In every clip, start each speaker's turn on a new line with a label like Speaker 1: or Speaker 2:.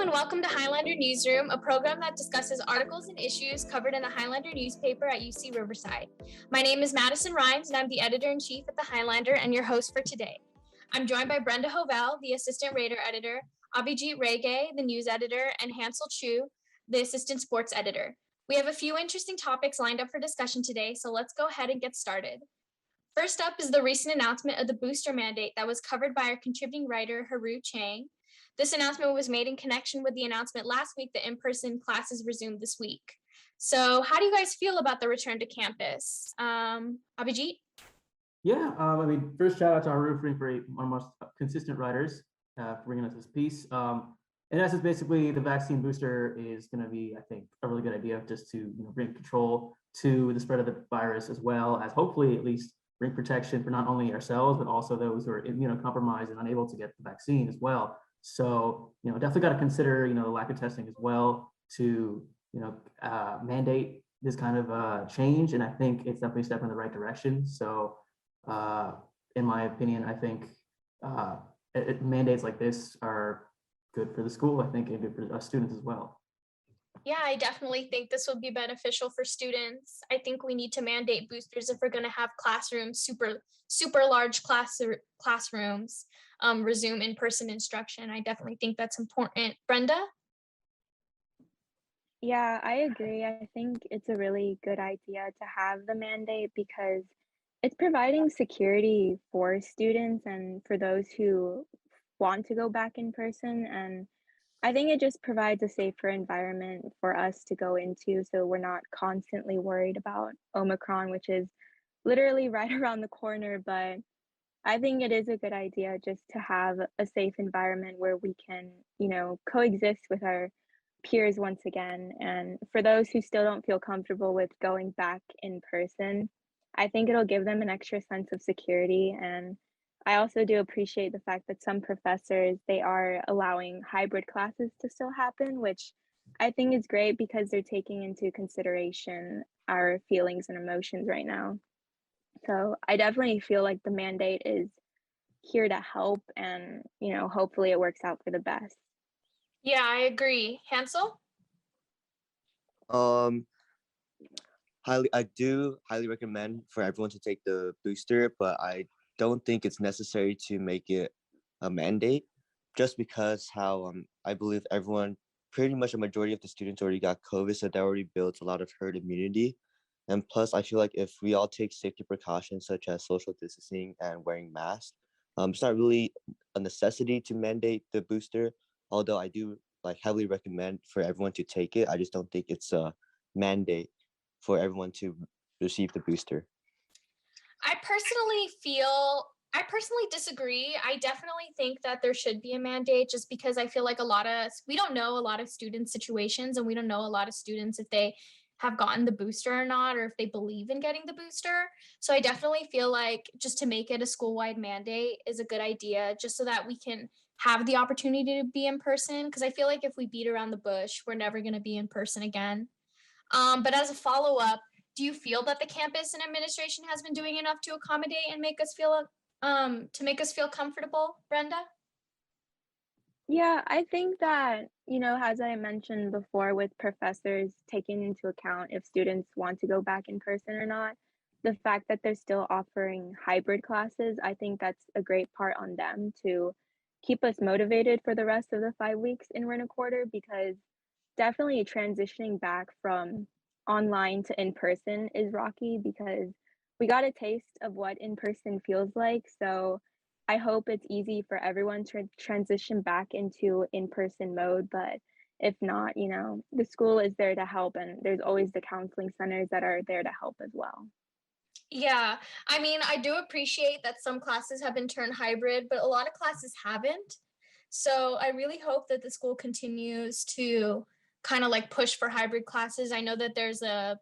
Speaker 1: and welcome to Highlander Newsroom, a program that discusses articles and issues covered in the Highlander newspaper at UC Riverside. My name is Madison Rheins, and I'm the editor-in-chief at the Highlander and your host for today. I'm joined by Brenda Jovel, the assistant Raider editor, Abhijit Rege, the news editor, and Hansel Chu, the assistant sports editor. We have a few interesting topics lined up for discussion today, so let's go ahead and get started. First up is the recent announcement of the booster mandate that was covered by our contributing writer, Haru Chang. This announcement was made in connection with the announcement last week that in-person classes resumed this week. So how do you guys feel about the return to campus? Abhijit?
Speaker 2: First shout out to Haru for being one of the most consistent writers for bringing us this piece. In essence, basically, the vaccine booster is going to be, I think, a really good idea just to bring control to the spread of the virus, as well as hopefully at least bring protection for not only ourselves, but also those who are immunocompromised and unable to get the vaccine as well. So, definitely got to consider, the lack of testing as well to, mandate this kind of change. And I think it's definitely a step in the right direction. So, in my opinion, I think mandates like this are good for the school, I think, and good for us students as well.
Speaker 1: Yeah, I definitely think this will be beneficial for students. I think we need to mandate boosters if we're going to have classrooms, super large classrooms, resume in-person instruction. I definitely think that's important. Brenda?
Speaker 3: Yeah, I agree. I think it's a really good idea to have the mandate because it's providing security for students and for those who want to go back in person. And I think it just provides a safer environment for us to go into so we're not constantly worried about Omicron, which is literally right around the corner. But I think it is a good idea just to have a safe environment where we can, coexist with our peers once again. And for those who still don't feel comfortable with going back in person, I think it'll give them an extra sense of security. And I also do appreciate the fact that some professors, they are allowing hybrid classes to still happen, which I think is great because they're taking into consideration our feelings and emotions right now. So I definitely feel like the mandate is here to help and, hopefully it works out for the best.
Speaker 1: Yeah, I agree. Hansel?
Speaker 4: I do highly recommend for everyone to take the booster, but I don't think it's necessary to make it a mandate just because I believe everyone, pretty much a majority of the students already got COVID, so that already builds a lot of herd immunity. And plus, I feel like if we all take safety precautions such as social distancing and wearing masks, it's not really a necessity to mandate the booster, although I do heavily recommend for everyone to take it. I just don't think it's a mandate for everyone to receive the booster.
Speaker 1: I personally disagree. I definitely think that there should be a mandate just because I feel like we don't know a lot of students' situations, and we don't know a lot of students if they have gotten the booster or not, or if they believe in getting the booster. So I definitely feel like just to make it a school-wide mandate is a good idea, just so that we can have the opportunity to be in person. Because I feel like if we beat around the bush, we're never going to be in person again. But as a follow-up, do you feel that the campus and administration has been doing enough to accommodate and make us feel comfortable, Brenda?
Speaker 3: Yeah, I think that, as I mentioned before, with professors taking into account if students want to go back in person or not, the fact that they're still offering hybrid classes, I think that's a great part on them to keep us motivated for the rest of the 5 weeks in Rent a Quarter, because definitely transitioning back from online to in person is rocky because we got a taste of what in person feels like. So I hope it's easy for everyone to transition back into in person mode. But if not, the school is there to help, and there's always the counseling centers that are there to help as well.
Speaker 1: Yeah, I mean, I do appreciate that some classes have been turned hybrid, but a lot of classes haven't. So I really hope that the school continues to kind of push for hybrid classes. I know that there's a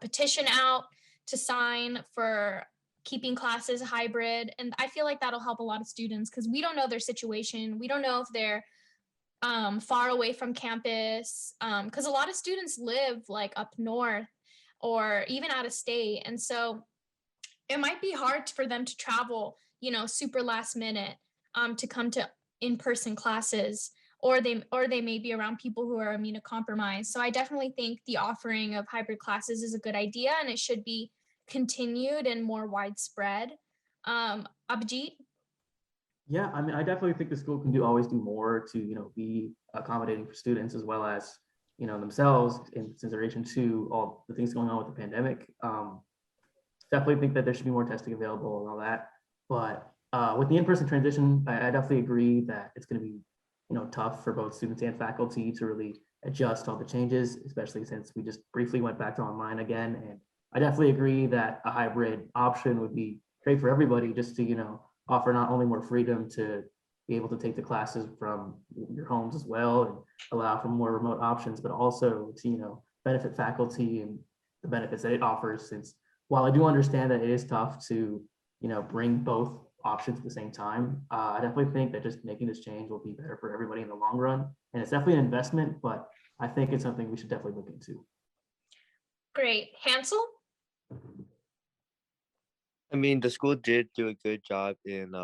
Speaker 1: petition out to sign for keeping classes hybrid, and I feel like that'll help a lot of students because we don't know their situation. We don't know if they're far away from campus, because a lot of students live up north or even out of state, and so it might be hard for them to travel super last minute to come to in-person classes or they may be around people who are immunocompromised. So I definitely think the offering of hybrid classes is a good idea, and it should be continued and more widespread. Abhijit?
Speaker 2: Yeah, I mean, I definitely think the school can always do more to, be accommodating for students as well as, themselves in consideration to all the things going on with the pandemic. Definitely think that there should be more testing available and all that. But with the in-person transition, I definitely agree that it's going to be, tough for both students and faculty to really adjust to all the changes, especially since we just briefly went back to online again. And I definitely agree that a hybrid option would be great for everybody, just to, offer not only more freedom to be able to take the classes from your homes as well and allow for more remote options, but also to, benefit faculty and the benefits that it offers. Since while I do understand that it is tough to, bring both options at the same time, I definitely think that just making this change will be better for everybody in the long run. And it's definitely an investment, but I think it's something we should definitely look into.
Speaker 1: Great. Hansel?
Speaker 4: I mean, the school did do a good job in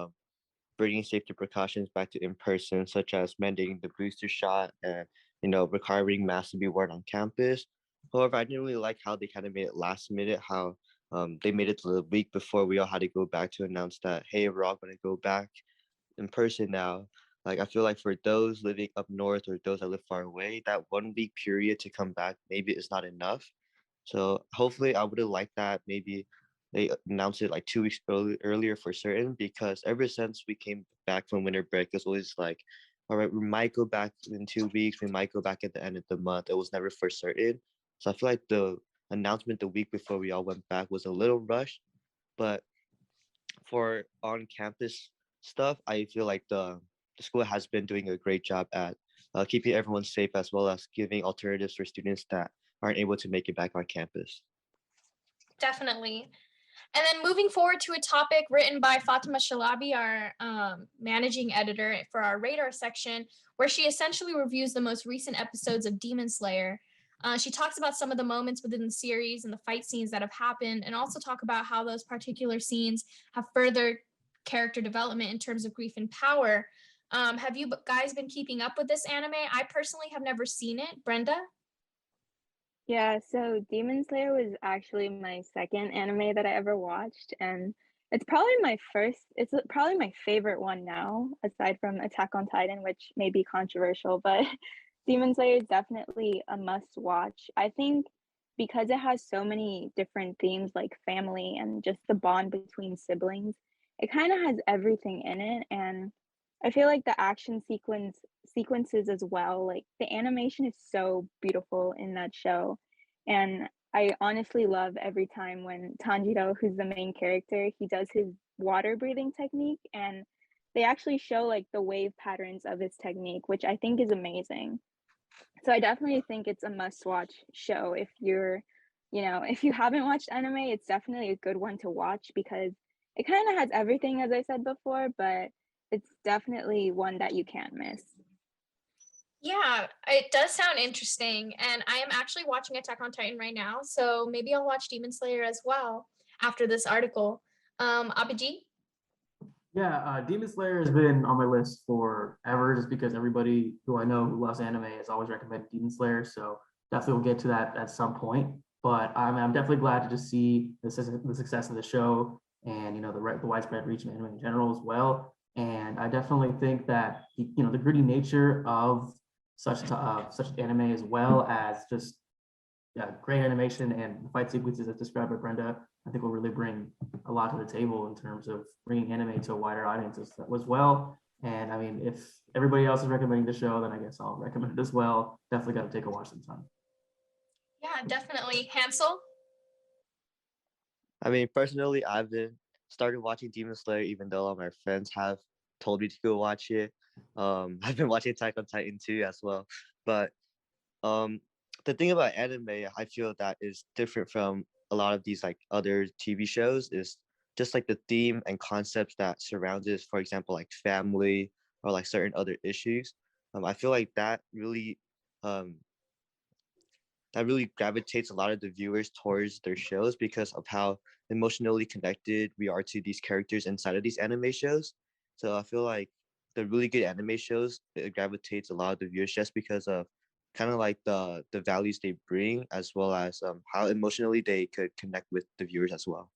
Speaker 4: bringing safety precautions back to in person, such as mandating the booster shot and requiring masks to be worn on campus. However, I didn't really like how they kind of made it last minute. How they made it to the week before we all had to go back to announce that, hey, we're all going to go back in person now. Like, I feel like for those living up north or those that live far away, that 1 week period to come back maybe is not enough. So hopefully, I would have liked that. Maybe they announced it like 2 weeks earlier for certain, because ever since we came back from winter break, it's always like, all right, we might go back in 2 weeks, we might go back at the end of the month. It was never for certain. So I feel like the announcement the week before we all went back was a little rushed. But for on-campus stuff, I feel like the school has been doing a great job at keeping everyone safe, as well as giving alternatives for students that aren't able to make it back on campus.
Speaker 1: Definitely. And then moving forward to a topic written by Fatima Shalabi, our managing editor for our radar section, where she essentially reviews the most recent episodes of Demon Slayer. She talks about some of the moments within the series and the fight scenes that have happened, and also talk about how those particular scenes have further character development in terms of grief and power. Have you guys been keeping up with this anime? I personally have never seen it. Brenda?
Speaker 3: Yeah, so Demon Slayer was actually my second anime that I ever watched, and it's probably my favorite one now, aside from Attack on Titan, which may be controversial, but Demon Slayer is definitely a must watch. I think because it has so many different themes like family and just the bond between siblings, it kind of has everything in it, and I feel like the action sequences as well, like the animation is so beautiful in that show. And I honestly love every time when Tanjiro, who's the main character, he does his water breathing technique, and they actually show like the wave patterns of his technique, which I think is amazing. So I definitely think it's a must watch show if if you haven't watched anime, it's definitely a good one to watch because it kind of has everything, as I said before, but it's definitely one that you can't miss.
Speaker 1: Yeah, it does sound interesting. And I am actually watching Attack on Titan right now. So maybe I'll watch Demon Slayer as well after this article. Abhijit?
Speaker 2: Yeah, Demon Slayer has been on my list forever just because everybody who I know who loves anime has always recommended Demon Slayer. So definitely we'll get to that at some point. But I'm definitely glad to just see the success of the show and the widespread reach of anime in general as well. And I definitely think that the gritty nature of such anime, as well as just great animation and fight sequences as described by Brenda, I think will really bring a lot to the table in terms of bringing anime to a wider audience as well. And I mean, if everybody else is recommending the show, then I guess I'll recommend it as well. Definitely got to take a watch sometime.
Speaker 1: Yeah, definitely. Hansel?
Speaker 4: I mean, personally, I've been started watching Demon Slayer, even though all my friends have told me to go watch it. I've been watching Attack on Titan too as well. But the thing about anime, I feel that is different from a lot of these like other TV shows is just like the theme and concepts that surround it. For example, like family or like certain other issues. I feel like um, that really gravitates a lot of the viewers towards their shows because of how emotionally connected we are to these characters inside of these anime shows. So I feel like the really good anime shows, it gravitates a lot of the viewers just because of kind of like the values they bring, as well as how emotionally they could connect with the viewers as well.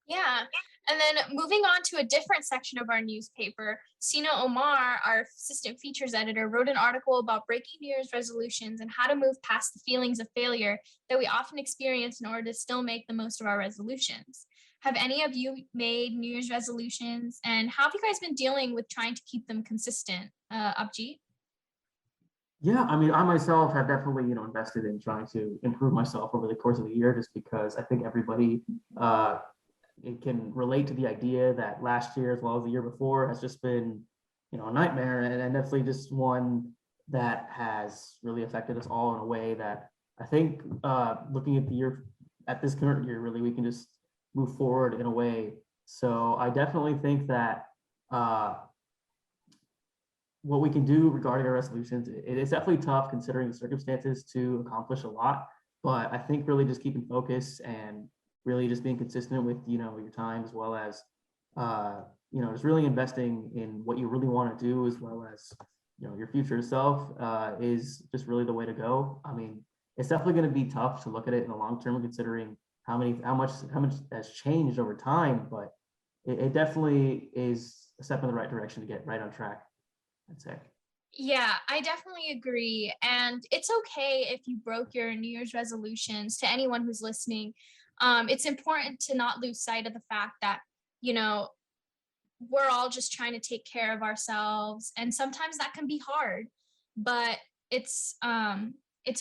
Speaker 1: Yeah. And then moving on to a different section of our newspaper, Sina Omar, our assistant features editor, wrote an article about breaking New Year's resolutions and how to move past the feelings of failure that we often experience in order to still make the most of our resolutions. Have any of you made New Year's resolutions, and how have you guys been dealing with trying to keep them consistent? Abhijit?
Speaker 2: Yeah, I mean, I myself have definitely, invested in trying to improve myself over the course of the year, just because I think everybody it can relate to the idea that last year as well as the year before has just been, a nightmare, and definitely just one that has really affected us all in a way that I think looking at this current year, really, we can just move forward in a way. So I definitely think that what we can do regarding our resolutions, it is definitely tough considering the circumstances to accomplish a lot, but I think really just keeping focus and really just being consistent with, your time, as well as, just really investing in what you really want to do, as well as, your future self is just really the way to go. I mean, it's definitely going to be tough to look at it in the long term, considering how much has changed over time, but it definitely is a step in the right direction to get right on track, I'd say.
Speaker 1: Yeah, I definitely agree. And it's okay if you broke your New Year's resolutions. To anyone who's listening, it's important to not lose sight of the fact that, we're all just trying to take care of ourselves. And sometimes that can be hard, but it's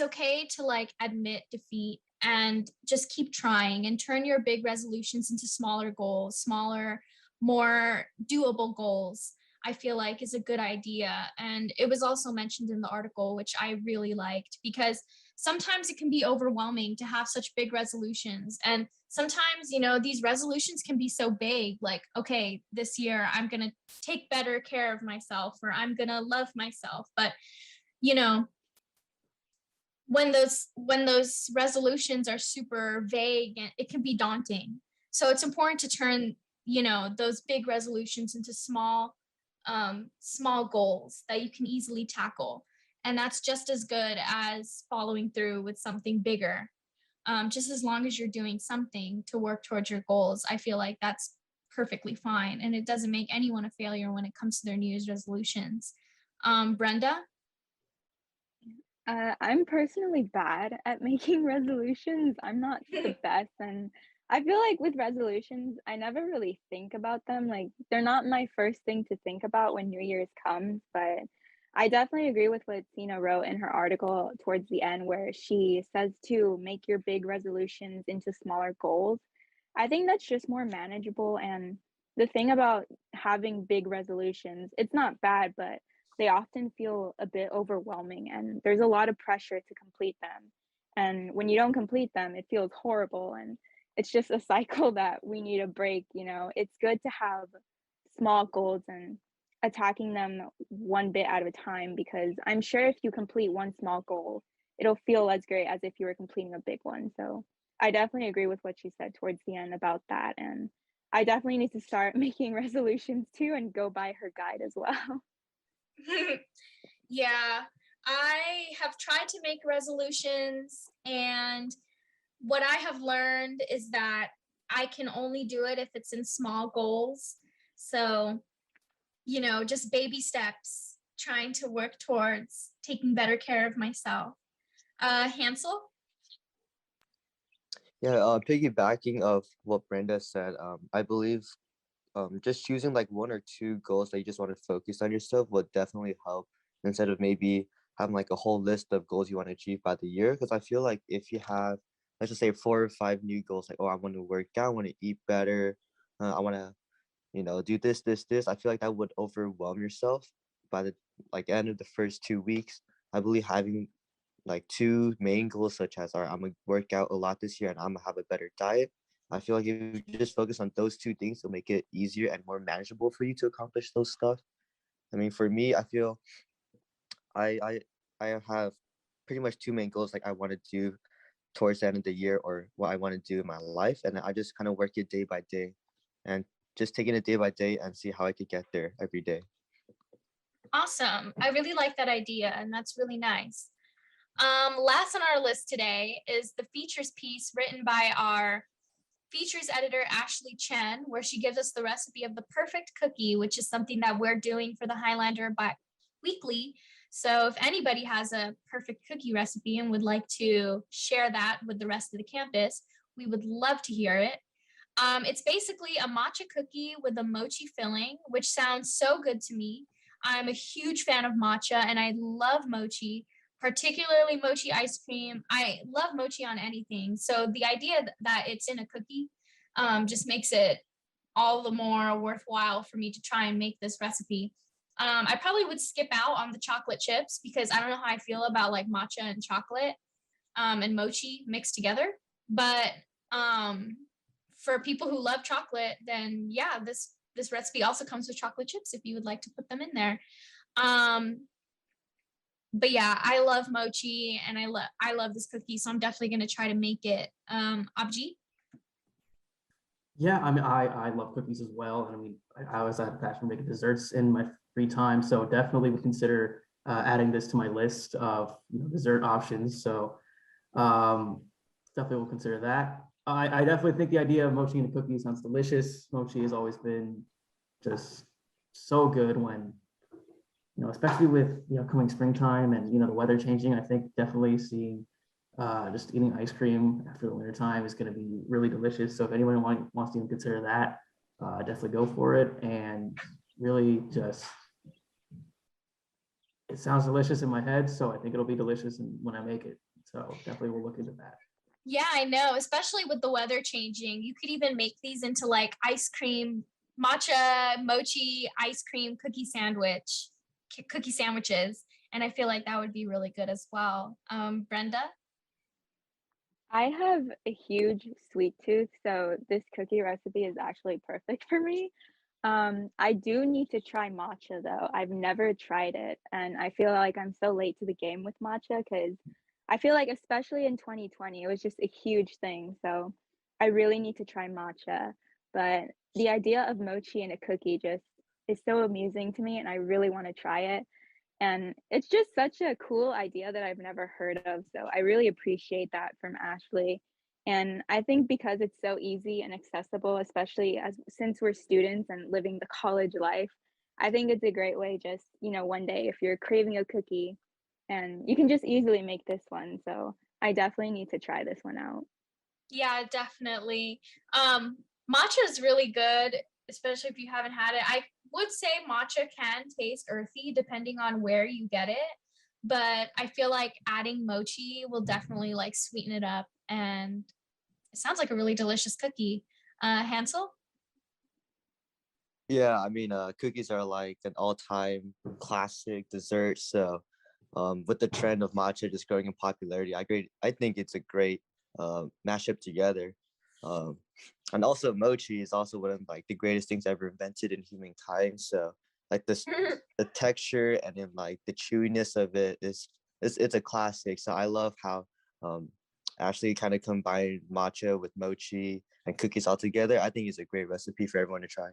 Speaker 1: okay to like admit defeat and just keep trying and turn your big resolutions into smaller goals, smaller, more doable goals. I feel like is a good idea. And it was also mentioned in the article, which I really liked, because sometimes it can be overwhelming to have such big resolutions. And sometimes, these resolutions can be so big, like, okay, this year I'm going to take better care of myself, or I'm going to love myself. But, when those resolutions are super vague, it can be daunting. So it's important to turn, those big resolutions into small goals that you can easily tackle. And that's just as good as following through with something bigger. Just as long as you're doing something to work towards your goals, I feel like that's perfectly fine. And it doesn't make anyone a failure when it comes to their New Year's resolutions. Brenda?
Speaker 3: I'm personally bad at making resolutions. I'm not the best. And I feel like with resolutions, I never really think about them. Like, they're not my first thing to think about when New Year's comes. But I definitely agree with what Sina wrote in her article towards the end, where she says to make your big resolutions into smaller goals. I think that's just more manageable. And the thing about having big resolutions, it's not bad, but they often feel a bit overwhelming, and there's a lot of pressure to complete them. And when you don't complete them, it feels horrible. And it's just a cycle that we need a break. It's good to have small goals and attacking them one bit at a time, because I'm sure if you complete one small goal, it'll feel as great as if you were completing a big one. So I definitely agree with what she said towards the end about that. And I definitely need to start making resolutions too and go by her guide as well.
Speaker 1: Yeah, I have tried to make resolutions, and what I have learned is that I can only do it if it's in small goals. So, just baby steps, trying to work towards taking better care of myself. Hansel?
Speaker 4: Yeah, piggybacking of what Brenda said, I believe just choosing like one or two goals that you just want to focus on yourself would definitely help, instead of maybe having like a whole list of goals you want to achieve by the year. Because I feel like if you have, let's just say, 4 or 5 new goals, like, oh, I want to work out, I want to eat better, I want to, do this, I feel like that would overwhelm yourself by the end of the first 2 weeks. I believe having like two main goals, such as, all right, I'm gonna work out a lot this year and I'm gonna have a better diet. I feel like if you just focus on those two things, it'll make it easier and more manageable for you to accomplish those stuff. I mean, for me, I feel I I have pretty much two main goals, like I want to do towards the end of the year, or what I want to do in my life, and I just kind of work it day by day, and just taking it day by day and see how I could get there every day.
Speaker 1: Awesome. I really like that idea, and that's really nice. Last on our list today is the features piece written by our features editor, Ashley Chen, where she gives us the recipe of the perfect cookie, which is something that we're doing for the Highlander weekly. So if anybody has a perfect cookie recipe and would like to share that with the rest of the campus, we would love to hear it. It's basically a matcha cookie with a mochi filling, which sounds so good to me. I'm a huge fan of matcha and I love mochi, particularly mochi ice cream. I love mochi on anything. So the idea that it's in a cookie just makes it all the more worthwhile for me to try and make this recipe. I probably would skip out on the chocolate chips because I don't know how I feel about like matcha and chocolate and mochi mixed together. But for people who love chocolate, then yeah, this recipe also comes with chocolate chips if you would like to put them in there. But yeah, I love mochi and I love this cookie, so I'm definitely going to try to make it. Abhijit?
Speaker 2: Yeah, I mean, I love cookies as well. And I mean, I always had a passion for making desserts in my free time. So definitely would consider adding this to my list of dessert options. So definitely will consider that. I definitely think the idea of mochi in a cookie sounds delicious. Mochi has always been just so good when, especially with, coming springtime and, the weather changing. I think definitely seeing just eating ice cream after the winter time is going to be really delicious. So if anyone wants to even consider that, definitely go for it. And really just, it sounds delicious in my head. So I think it'll be delicious when I make it. So definitely we'll look into that.
Speaker 1: Yeah, I know, especially with the weather changing. You could even make these into like ice cream, matcha, mochi, ice cream, cookie sandwiches. And I feel like that would be really good as well. Brenda?
Speaker 3: I have a huge sweet tooth, so this cookie recipe is actually perfect for me. I do need to try matcha though. I've never tried it, and I feel like I'm so late to the game with matcha because I feel like especially in 2020, it was just a huge thing. So I really need to try matcha. But the idea of mochi in a cookie just is so amusing to me, and I really want to try it. And it's just such a cool idea that I've never heard of. So I really appreciate that from Ashley. And I think because it's so easy and accessible, especially as since we're students and living the college life, I think it's a great way just, one day if you're craving a cookie and you can just easily make this one. So I definitely need to try this one out.
Speaker 1: Yeah, definitely. Matcha is really good, especially if you haven't had it. I would say matcha can taste earthy depending on where you get it, but I feel like adding mochi will definitely like sweeten it up, and it sounds like a really delicious cookie. Hansel?
Speaker 4: Yeah, I mean, cookies are like an all-time classic dessert. So, with the trend of matcha just growing in popularity, I think it's a great mashup together. Um, and also mochi is also one of like the greatest things ever invented in human time. So, like this, the texture and then like the chewiness of it it's a classic. So I love how Ashley kind of combined matcha with mochi and cookies all together. I think it's a great recipe for everyone to try.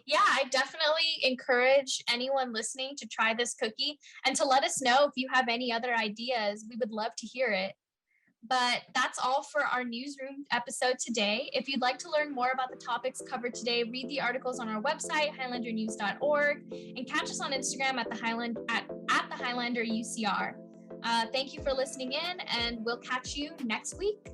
Speaker 1: Yeah, I definitely encourage anyone listening to try this cookie and to let us know if you have any other ideas. We would love to hear it. But that's all for our newsroom episode today. If you'd like to learn more about the topics covered today, read the articles on our website, highlandernews.org, and catch us on Instagram at the Highlander UCR. Thank you for listening in, and we'll catch you next week.